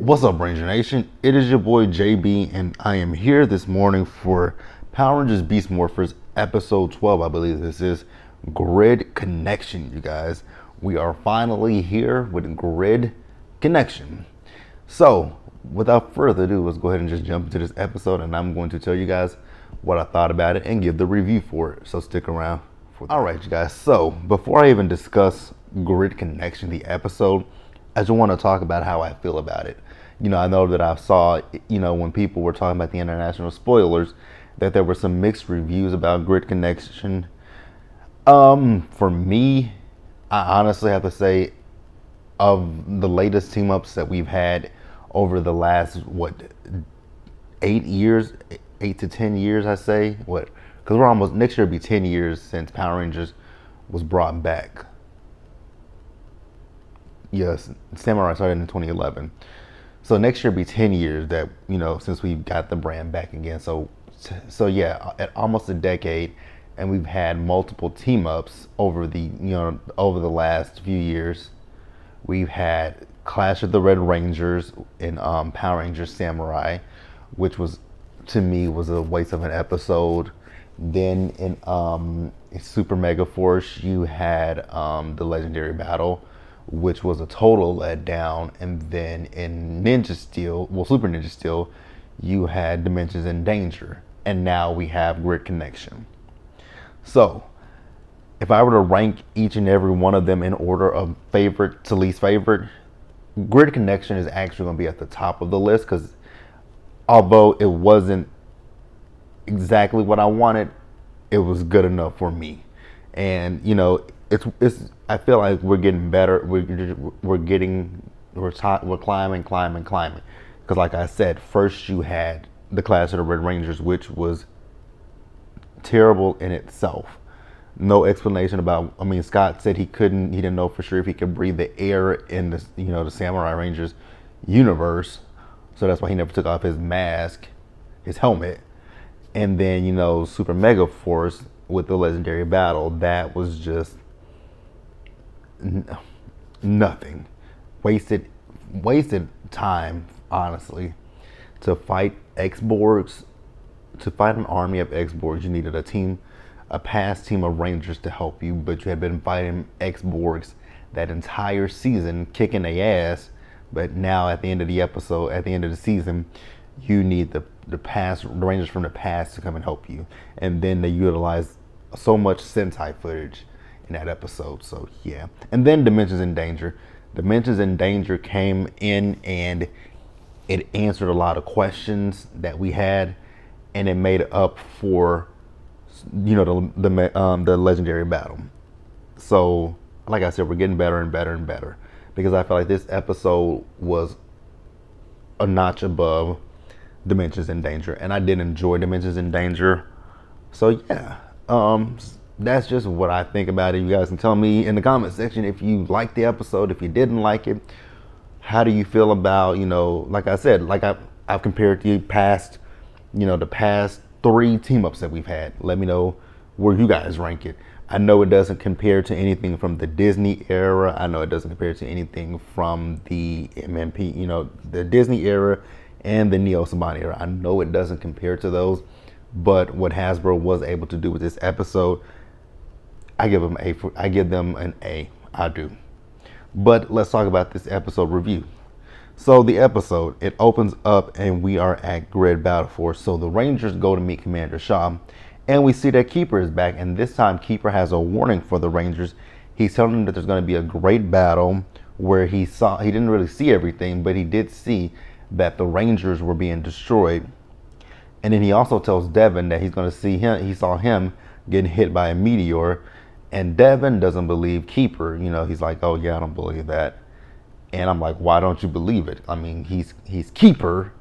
What's up, Ranger Nation? It is your boy JB, and I am here this morning for Power Rangers Beast Morphers episode 12. I believe this is Grid Connection, you guys. We are finally here with Grid Connection. So, without further ado, let's go ahead and just jump into this episode, and I'm going to tell you guys what I thought about it and give the review for it. So stick around for that. All right, you guys. So, before I even discuss Grid Connection, the episode, I just want to talk about how I feel about it. I know that I saw, when people were talking about the international spoilers, that there were some mixed reviews about Grid Connection. For me, I honestly have to say, of the latest team ups that we've had over the last, 8 to 10 years, I say, because we're almost, next year will be 10 years since Power Rangers was brought back. Yes, Samurai started in 2011. So next year will be 10 years that, since we got the brand back again. So yeah, at almost a decade, and we've had multiple team ups over the last few years. We've had Clash of the Red Rangers in Power Rangers Samurai, which was, to me, was a waste of an episode. Then in Super Mega Force, you had the Legendary Battle, which was a total letdown. And then in Super Ninja Steel, you had Dimensions in Danger. And now we have Grid Connection. So, if I were to rank each and every one of them in order of favorite to least favorite, Grid Connection is actually going to be at the top of the list, because although it wasn't exactly what I wanted, it was good enough for me. And it's I feel like we're getting better. We're climbing. Because like I said, first you had the Clash of the Red Rangers, which was terrible in itself. No explanation about. I mean, Scott said he didn't know for sure if he could breathe the air in the Samurai Rangers universe, so that's why he never took off his mask, his helmet. And then Super Mega Force with the Legendary Battle, that was just nothing. Wasted time, honestly. To fight X-Borgs, to fight an army of X-Borgs, you needed a past team of Rangers to help you, but you had been fighting X-Borgs that entire season, kicking their ass. But now at the end of the season, you need the Rangers from the past to come and help you. And then they utilized so much Sentai footage in that episode. So yeah. And then Dimensions in Danger. Dimensions in Danger came in and it answered a lot of questions that we had, and it made up for the Legendary Battle. So like I said, we're getting better and better and better, because I felt like this episode was a notch above Dimensions in Danger, and I did enjoy Dimensions in Danger. So yeah, that's just what I think about it. You guys can tell me in the comment section if you liked the episode, if you didn't like it. How do you feel about, like I said, like I've compared the past 3 team ups that we've had. Let me know where you guys rank it. I know it doesn't compare to anything from the Disney era. I know it doesn't compare to anything from the MMP, the Disney era and the Neo Saban era. I know it doesn't compare to those, but what Hasbro was able to do with this episode, I give them an A. I do. But let's talk about this episode review. So the episode, it opens up and we are at Grid Battle Force. So the Rangers go to meet Commander Shaw, and we see that Keeper is back, and this time Keeper has a warning for the Rangers. He's telling them that there's going to be a great battle where he didn't really see everything, but he did see that the Rangers were being destroyed. And then he also tells Devin that he saw him getting hit by a meteor. And Devin doesn't believe Keeper. He's like, oh yeah, I don't believe that. And I'm like, why don't you believe it? I mean, he's Keeper,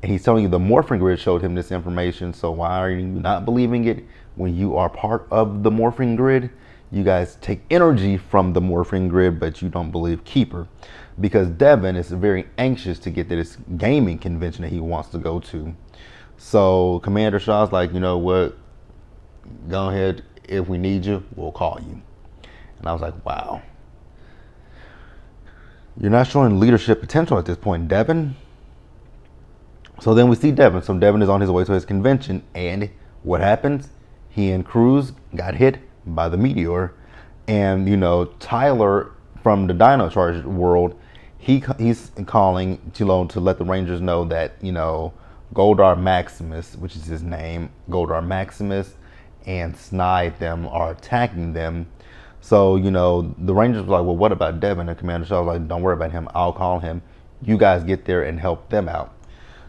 and he's telling you the Morphing Grid showed him this information. So why are you not believing it when you are part of the Morphing Grid? You guys take energy from the Morphing Grid, but you don't believe Keeper, because Devin is very anxious to get to this gaming convention that he wants to go to. So Commander Shaw's like, you know what? Go ahead. If we need you, we'll call you. And I was like, wow. You're not showing leadership potential at this point, Devin. So then we see Devin. So Devin is on his way to his convention, and what happens? He and Cruz got hit by the meteor, and Tyler from the Dino Charge world, he's calling to let the Rangers know that Goldar Maximus, which is his name, Goldar Maximus, and Snide them are attacking them. So the Rangers were like, well, what about Devin? And Commander Shaw was like, don't worry about him. I'll call him. You guys get there and help them out.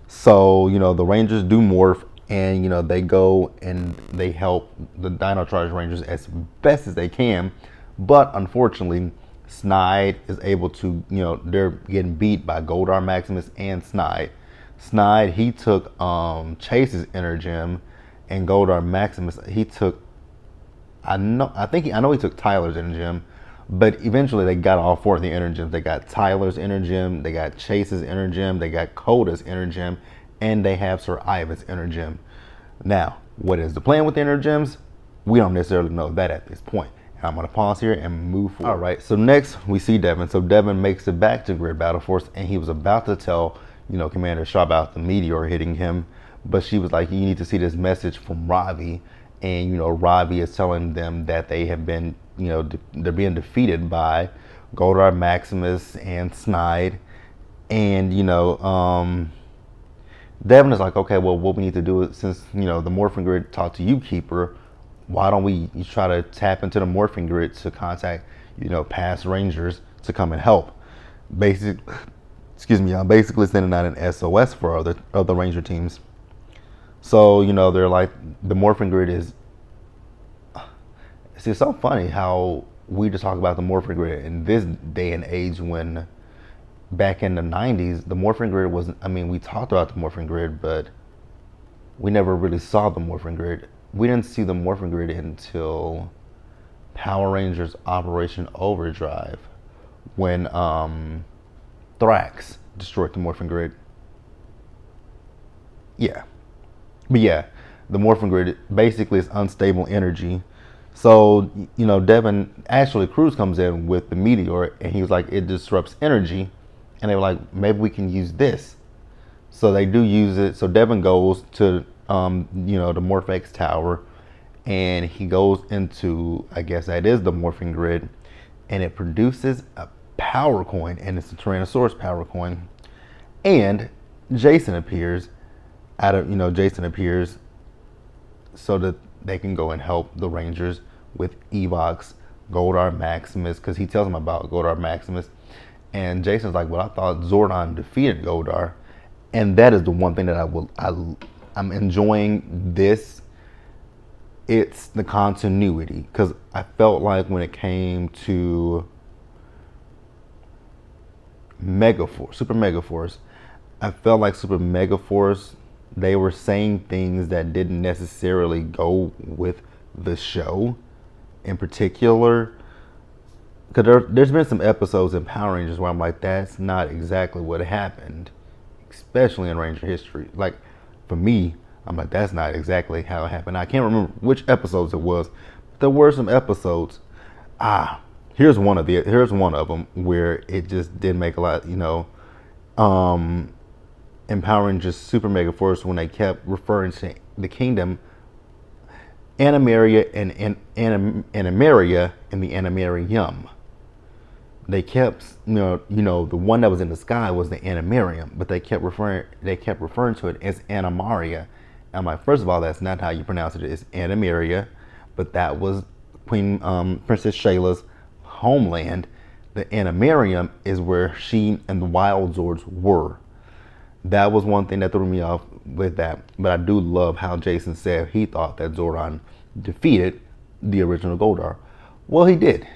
So, the Rangers do morph, and, they go and they help the Dino Charge Rangers as best as they can. But unfortunately, Snide is able to, they're getting beat by Goldar Maximus and Snide. Snide, he took Chase's Energem, and Goldar Maximus, he took, I know he took Tyler's Energem. But eventually they got all four of the Energems. They got Tyler's Energem, they got Chase's Energem, they got Coda's Energem, and they have Sir Ivan's Energem. Now, what is the plan with the Energems? We don't necessarily know that at this point. And I'm going to pause here and move forward. All right, so next we see Devin. So Devin makes it back to Grid Battle Force, and he was about to tell, Commander Shaw about the meteor hitting him. But she was like, you need to see this message from Ravi. And, Ravi is telling them that they have been, they're being defeated by Goldar Maximus and Snide. And, Devin is like, okay, well, what we need to do is, since, the Morphing Grid talked to you, Keeper, why don't we try to tap into the Morphing Grid to contact, past Rangers to come and help? I'm basically sending out an SOS for other Ranger teams. So, they're like, the Morphing Grid is, it's so funny how we just talk about the Morphing Grid in this day and age, when back in the 90s, the Morphing Grid wasn't, we talked about the Morphing Grid, but we never really saw the Morphing Grid. We didn't see the Morphing Grid until Power Rangers Operation Overdrive, when Thrax destroyed the Morphing Grid. Yeah. But yeah, the Morphing Grid basically is unstable energy. So, Devin, actually, Cruz comes in with the meteor, and he was like, it disrupts energy. And they were like, maybe we can use this. So they do use it. So Devin goes to, the Morphex Tower, and he goes into, I guess that is the Morphing Grid, and it produces a power coin, and it's a Tyrannosaurus power coin. And Jason appears so that they can go and help the Rangers with Evox, Goldar Maximus, because he tells them about Goldar Maximus. And Jason's like, well, I thought Zordon defeated Goldar. And that is the one thing that I'm enjoying this. It's the continuity, because I felt like when it came to Super Megaforce, I felt like Super Megaforce, they were saying things that didn't necessarily go with the show in particular. Because there's been some episodes in Power Rangers where I'm like, that's not exactly what happened, especially in Ranger history. Like, for me, I'm like, that's not exactly how it happened. I can't remember which episodes it was, but there were some episodes. Here's one of them where it just didn't make a lot, empowering just Super Mega Force, when they kept referring to the kingdom Animaria and Animaria and the Animarium. They kept, the one that was in the sky was the Animarium, but they kept referring to it as Animaria. I'm like, first of all, that's not how you pronounce it. It's Animaria, but that was Princess Shayla's homeland. The Animarium is where she and the Wild Zords were. That was one thing that threw me off with that. But I do love how Jason said he thought that Zordon defeated the original Goldar. Well, he did,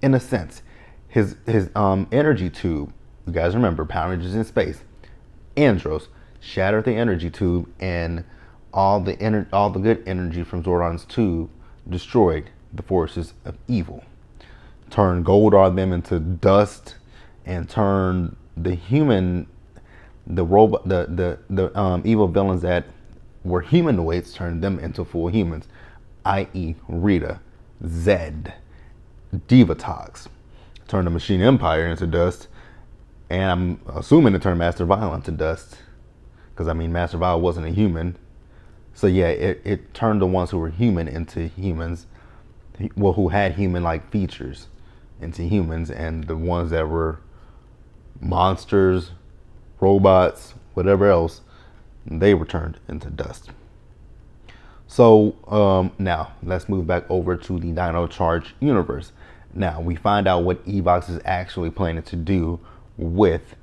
in a sense. His energy tube, you guys remember, Power Rangers in Space, Andros shattered the energy tube, and all the good energy from Zordon's tube destroyed the forces of evil. Turned Goldar them into dust, and turned the evil villains that were humanoids, turned them into full humans, i.e. Rita, Zed, Divatox. Turned the Machine Empire into dust, And I'm assuming it turned Master Vile into dust. Because, I mean, Master Vile wasn't a human. So, yeah, it turned the ones who were human into humans. Well, who had human-like features into humans. And the ones that were monsters, robots, whatever else, they were turned into dust. So now let's move back over to the Dino Charge universe. Now we find out what Evox is actually planning to do with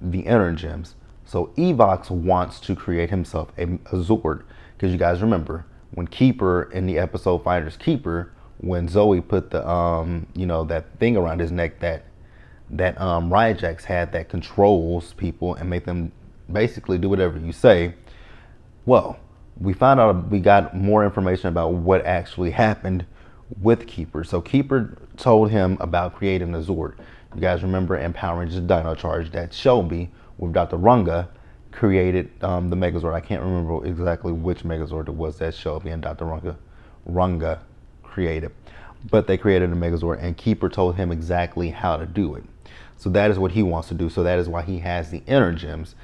the Energems. So Evox wants to create himself a Zord, because you guys remember when Keeper in the episode Finders Keeper, when Zoe put the that thing around his neck that Ryajax had that controls people and make them basically do whatever you say. Well, we found out, we got more information about what actually happened with Keeper. So Keeper told him about creating the Zord. You guys remember in Power Rangers Dino Charge that Shelby with Dr. Runga created the Megazord. I can't remember exactly which Megazord it was that Shelby and Dr. Runga created. But they created a Megazord, and Keeper told him exactly how to do it. So that is what he wants to do. So that is why he has the Energems.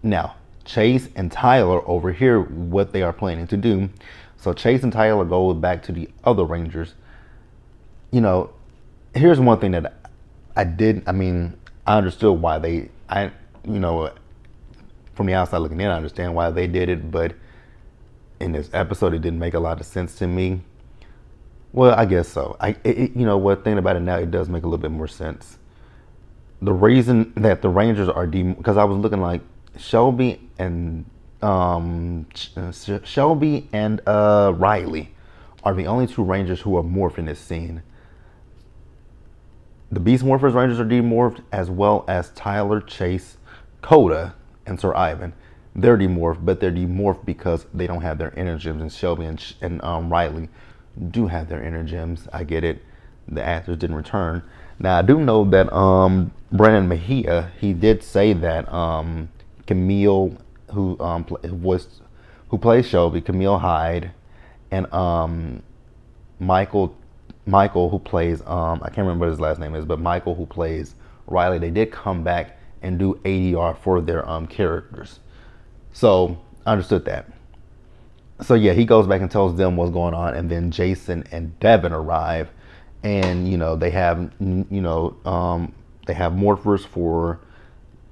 Now, Chase and Tyler over here, what they are planning to do. So Chase and Tyler go back to the other Rangers. Here's one thing that I understood why from the outside looking in, I understand why they did it, but in this episode, it didn't make a lot of sense to me. Well, I guess so. Thinking about it now, it does make a little bit more sense. The reason that the Rangers are because I was looking like Shelby and Riley are the only two Rangers who are morphed in this scene. The Beast Morphers Rangers are demorphed, as well as Tyler, Chase, Coda, and Sir Ivan. They're demorphed, but they're demorphed because they don't have their Energems, and Shelby and Riley do have their Energems. I get it. The actors didn't return. Now, I do know that Brennan Mejia, he did say that Camille, who plays Shelby, Camille Hyde, and Michael, who plays I can't remember what his last name is, but Michael, who plays Riley, they did come back and do ADR for their characters. So I understood that. So yeah, he goes back and tells them what's going on, and then Jason and Devin arrive, and they have Morphers for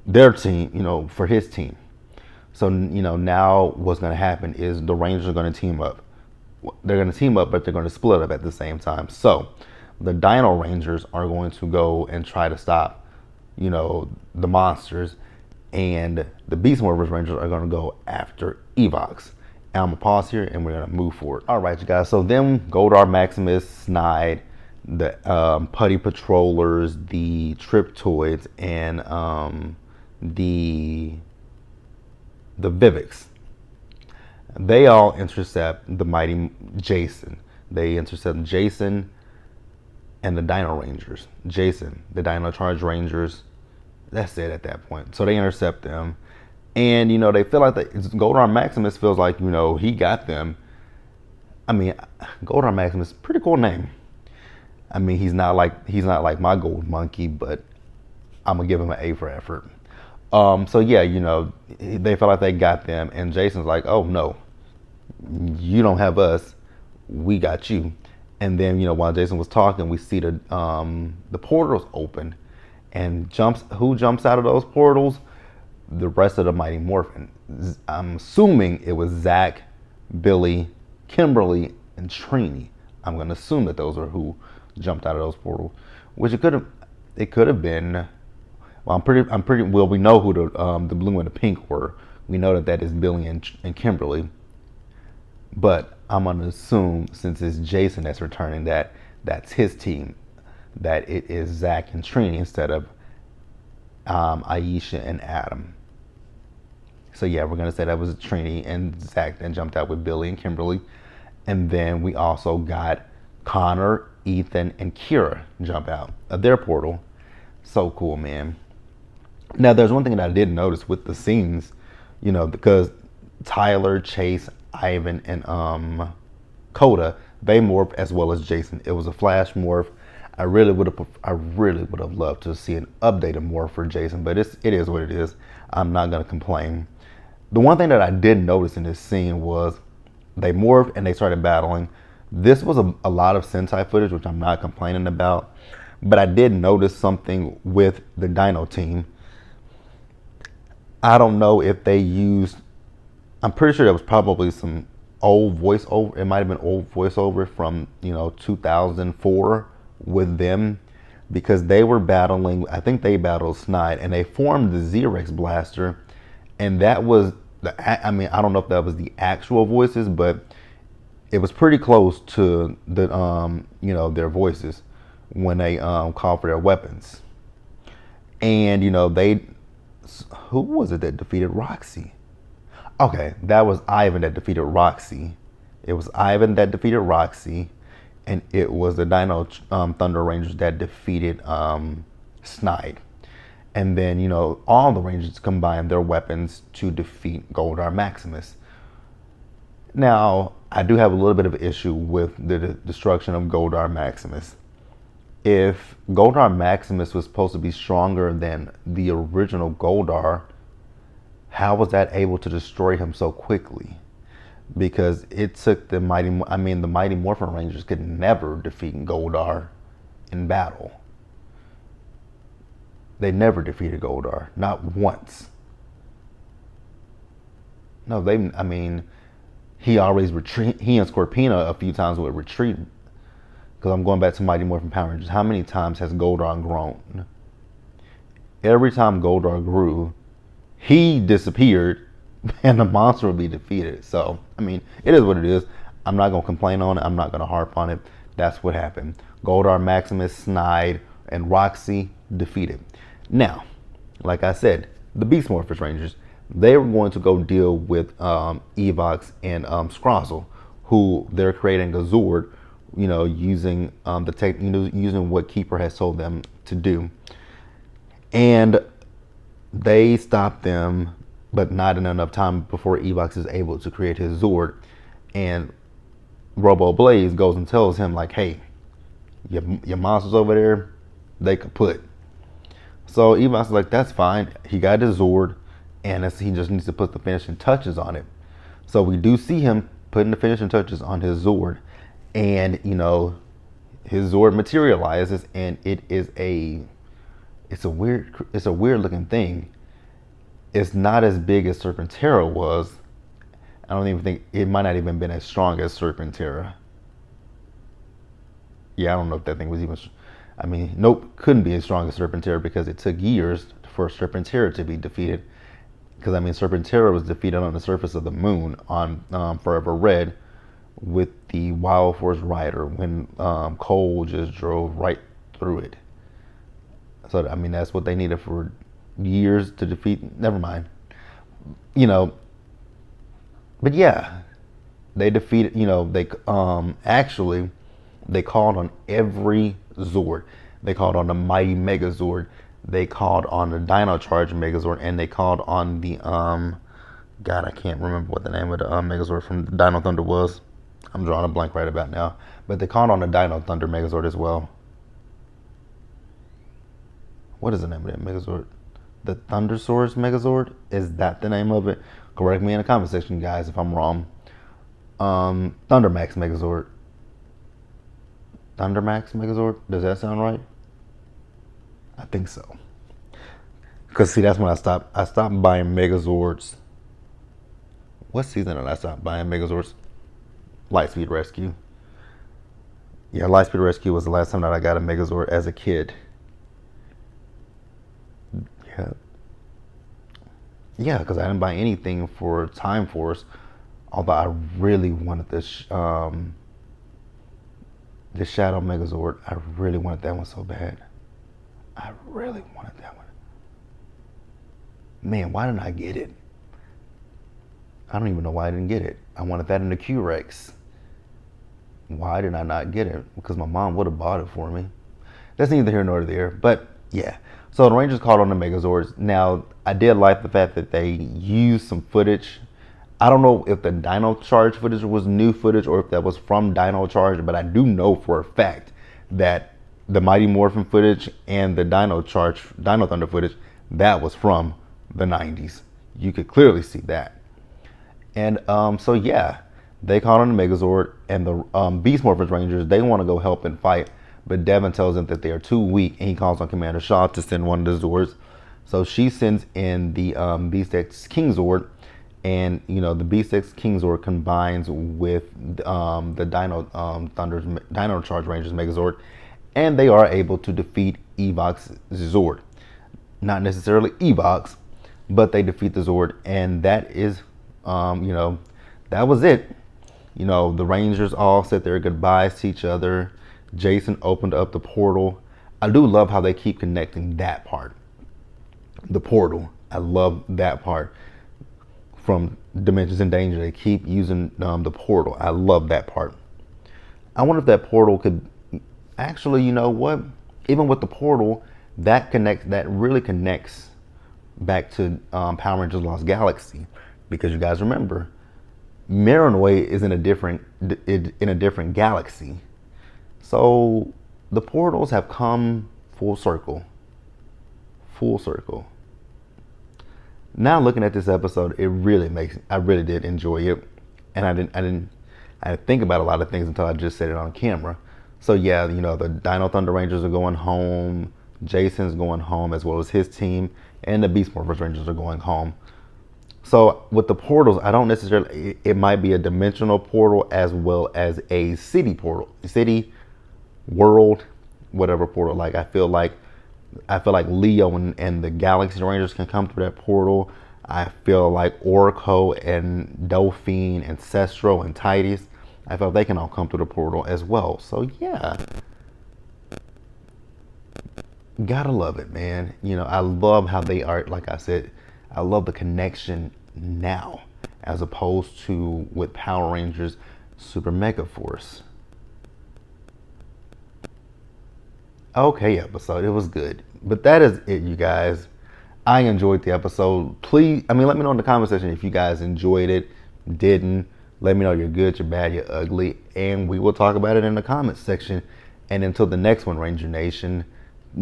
their team, for his team. So now what's going to happen is the Rangers are going to team up. They're going to team up, but they're going to split up at the same time. So the Dino Rangers are going to go and try to stop the monsters, and the Beast Morphers Rangers are going to go after Evox. And I'm going to pause here, and we're going to move forward. All right, you guys. So then Goldar, Maximus, Snide, the Putty Patrollers, the Triptoids, and the Vivics. They all intercept the mighty Jason. They intercept Jason and the Dino Rangers. Jason, the Dino Charge Rangers. That's it at that point. So they intercept them. And, they feel like Goldar Maximus feels like, he got them. I mean, Goldar Maximus, pretty cool name. I mean, he's not like my Gold Monkey, but I'm going to give him an A for effort. So yeah, they felt like they got them, and Jason's like, oh no, you don't have us, we got you. And then, while Jason was talking, we see the portals open, and who jumps out of those portals? The rest of the Mighty Morphin. I'm assuming it was Zach, Billy, Kimberly, and Trini. I'm going to assume that those are who jumped out of those portals, which it could have been. Well, well, we know who the blue and the pink were. We know that is Billy and Kimberly. But I'm going to assume, since it's Jason that's returning, that's his team, that it is Zach and Trini instead of Aisha and Adam. So yeah, we're going to say that was Trini and Zach that jumped out with Billy and Kimberly. And then we also got Connor, Ethan, and Kira jump out of their portal. So cool, man. Now, there's one thing that I did notice with the scenes, because Tyler, Chase, Ivan, and Coda, they morphed as well as Jason. It was a flash morph. I really would have loved to see an updated Morpher Jason, but it is what it is. I'm not gonna complain. The one thing that I did notice in this scene was they morphed and they started battling. This was a lot of Sentai footage, which I'm not complaining about, but I did notice something with the Dino team. I don't know if they used. I'm pretty sure there was probably some old voiceover. It might have been old voiceover from 2004 with them, because they were battling. I think they battled Snide and they formed the Xerex Blaster, and that was I mean, I don't know if that was the actual voices, but it was pretty close to the their voices when they called for their weapons. And they, who was it that defeated Roxy? Okay, that was Ivan that defeated Roxy. It was Ivan that defeated Roxy, and it was the Dino Thunder Rangers that defeated Snide. And then, all the Rangers combined their weapons to defeat Goldar Maximus. Now, I do have a little bit of an issue with the destruction of Goldar Maximus. If Goldar Maximus was supposed to be stronger than the original Goldar, how was that able to destroy him so quickly? Because it took the Mighty Morphin Rangers could never defeat Goldar in battle. They never defeated Goldar, not once. No, he always retreat. He and Scorpina a few times would retreat. Because I'm going back to Mighty Morphin Power Rangers. How many times has Goldar grown? Every time Goldar grew, he disappeared, and the monster would be defeated. So, it is what it is. I'm not going to complain on it. I'm not going to harp on it. That's what happened. Goldar, Maximus, Snide, and Roxy defeated. Now, like I said, the Beast Morphers Rangers, they were going to go deal with Evox and Scrozzle, who they're creating a Zord, using using what Keeper has told them to do. And they stopped them, but not in enough time before Evox is able to create his Zord. And Robo Blaze goes and tells him, like, hey, your monsters over there, they kaput. So Evox is like, that's fine. He got his Zord, and he just needs to put the finishing touches on it. So we do see him putting the finishing touches on his Zord, and his Zord materializes, and it's a weird looking thing. It's not as big as Serpentera was. I don't even think it might not even been as strong as Serpentera. Yeah, I don't know if that thing was even. Nope, couldn't be as strong as Serpentera, because it took years for Serpentera to be defeated. Because Serpentera was defeated on the surface of the moon on Forever Red with the Wild Force Rider when Cole just drove right through it. So that's what they needed for years to defeat. Never mind. But yeah, they defeated. They called on every Zord. They called on the Mighty Megazord. They called on the Dino Charge Megazord, and they called on the God, I can't remember what the name of the Megazord from Dino Thunder was. I'm drawing a blank right about now. But they called on the Dino Thunder Megazord as well. What is the name of that Megazord? The Thundersaurus Megazord? Is that the name of it? Correct me in the comment section, guys, if I'm wrong. Thundermax Megazord. Thundermax Megazord? Does that sound right? I think so. Because see, that's when I stopped buying Megazords. What season did I stop buying Megazords? Lightspeed Rescue. Yeah, Lightspeed Rescue was the last time that I got a Megazord as a kid. Yeah, because I didn't buy anything for Time Force. Although I really wanted this the Shadow Megazord. I really wanted that one so bad. I really wanted that one. Man, why didn't I get it? I don't even know why I didn't get it. I wanted that in the Q-Rex. Why did I not get it? Because my mom would have bought it for me. That's neither here nor there. But yeah. So the Rangers called on the Megazords. Now, I did like the fact that they used some footage. I don't know if the Dino Charge footage was new footage or if that was from Dino Charge, but I do know for a fact that the Mighty Morphin footage and the Dino Thunder footage, that was from the 90s. You could clearly see that. And so yeah, they call on the Megazord, and the Beast Morphers Rangers, they want to go help and fight, but Devin tells them that they are too weak, and he calls on Commander Shaw to send one of the Zords. So she sends in the Beast X King Zord, and the Beast X King Zord combines with the Dino Charge Rangers Megazord, and they are able to defeat Evox Zord. Not necessarily Evox, but they defeat the Zord, and that is, that was it. The Rangers all said their goodbyes to each other. Jason opened up the portal. I do love how they keep connecting that part. The portal. I love that part. From Dimensions in Danger, they keep using the portal. I love that part. I wonder if that portal could actually, you know what? Even with the portal, that really connects back to Power Rangers Lost Galaxy, because you guys remember, Marinoid is in a different galaxy. So the portals have come full circle. Full circle. Now looking at this episode, I really did enjoy it, and I didn't think about a lot of things until I just said it on camera. So yeah, the Dino Thunder Rangers are going home, Jason's going home, as well as his team, and the Beast Morphers Rangers are going home. So with the portals, I don't necessarily, it might be a dimensional portal as well as a city portal, city, world, whatever portal. Like I feel like Leo and the Galaxy Rangers can come through that portal. I feel like Orko and Delphine and Cestro and Titus, I feel they can all come through the portal as well. So yeah, gotta love it, man. I love how they are. Like I said, I love the connection now, as opposed to with Power Rangers Super Mega Force. Okay, episode. It was good. But that is it, you guys. I enjoyed the episode. Please, let me know in the comment section if you guys enjoyed it, didn't. Let me know you're good, you're bad, you're ugly, and we will talk about it in the comments section. And until the next one, Ranger Nation,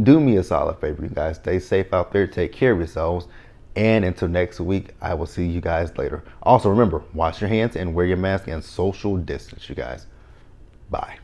do me a solid favor, you guys. Stay safe out there. Take care of yourselves. And until next week, I will see you guys later. Also, remember, wash your hands and wear your mask and social distance, you guys. Bye.